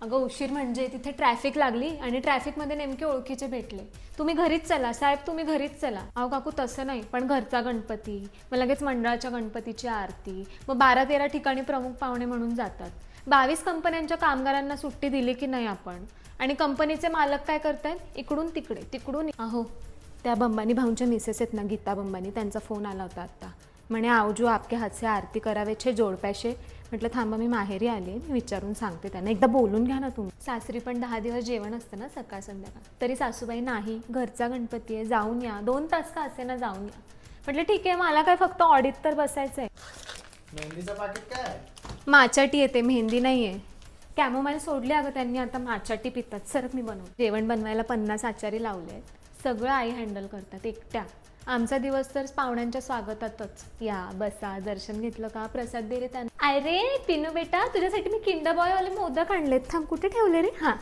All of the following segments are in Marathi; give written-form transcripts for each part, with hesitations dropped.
अगं उशीर म्हणजे तिथे ट्रॅफिक लागली आणि ट्रॅफिकमध्ये नेमके ओळखीचे भेटले. तुम्ही घरीच चला साहेब, तुम्ही घरीच चला. अहो काकू तसं नाही, पण घरचा गणपती, मग लगेच मंडळाच्या गणपतीची आरती, मग 12-13 ठिकाणी प्रमुख पाहुणे म्हणून जातात. 22 कंपन्यांच्या कामगारांना सुट्टी दिली की नाही आपण? आणि कंपनीचे मालक काय करतायत? इकडून तिकडे तिकडून. अहो त्या बंबानी भाऊंच्या मिसेस आहेत ना, गीता बंबानी, त्यांचा फोन आला होता आत्ता. म्हणे आवजू आपके हात से आरती करावे छे जोड पैसे. म्हटलं थांबा मी माहेरी आले, मी विचारून सांगते त्यांना, एकदा बोलून घ्या ना तुम्ही. सासरी पण 10 दिवस जेवण असतं ना सकाळ संध्याकाळ. तरी सासूबाई नाही, घरचा गणपती आहे, जाऊन या, 2 तास का असे ना जाऊन या. म्हटलं ठीक आहे, मला काय फक्त ऑडिट तर बसायचं आहे. मेहंदीचं पाकिट काय? माचाटी येते, मेहंदी नाही आहे. कॅमोमाईल सोडली अगं त्यांनी, आता माचाटी पितात. सरक मी बनवू. जेवण बनवायला 50 आचारी लावले आहेत. सगळं आई हँडल करतात एकट्या. आमचा दिवस तर पाहुण्यांच्या स्वागतातच. या बसा, दर्शन घेतलं का, प्रसाद दे रे त्यांना. अरे पिनू बेटा, तुझ्यासाठी मी किंडर बॉय वाले मोदक आणलेत, थांब कुठे ठेवले रे. हां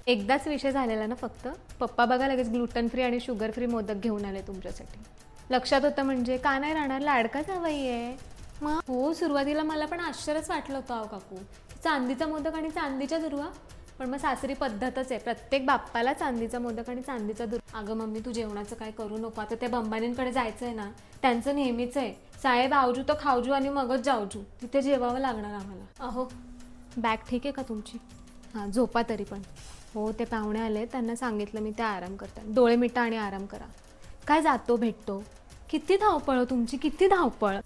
एकदाच विषय झालेला ना फक्त. पप्पा बघा लगेच ग्लुटन फ्री आणि शुगर फ्री मोदक घेऊन आले तुमच्यासाठी. लक्षात होतं म्हणजे का नाही राहणार, लाडका जावई आहे. मग हो, सुरुवातीला मला पण आश्चर्यच वाटलं होतं अहो काकू, चांदीचा मोदक आणि चांदीच्या दुर्वा. पण मग सासरी पद्धतच आहे, प्रत्येक बाप्पाला चांदीचा मोदक आणि चांदीचा दुर्वा. अगं मम्मी तू जेवणाचं काय करू नको, आता त्या बंबानींकडे जायचं आहे ना, त्यांचं नेहमीच आहे साहेब आवजू तर खावजू आणि मगच जावजू, तिथे जेवावं लागणार आम्हाला. अहो बॅग ठीक आहे का तुमची? हां झोपा तरी पण. हो ते पाहुणे आले, त्यांना सांगितलं मी, ते आराम करतात. डोळे मिटा आणि आराम करा. काय जातो भेटतो, किती धावपळ तुमची, किती धावपळ.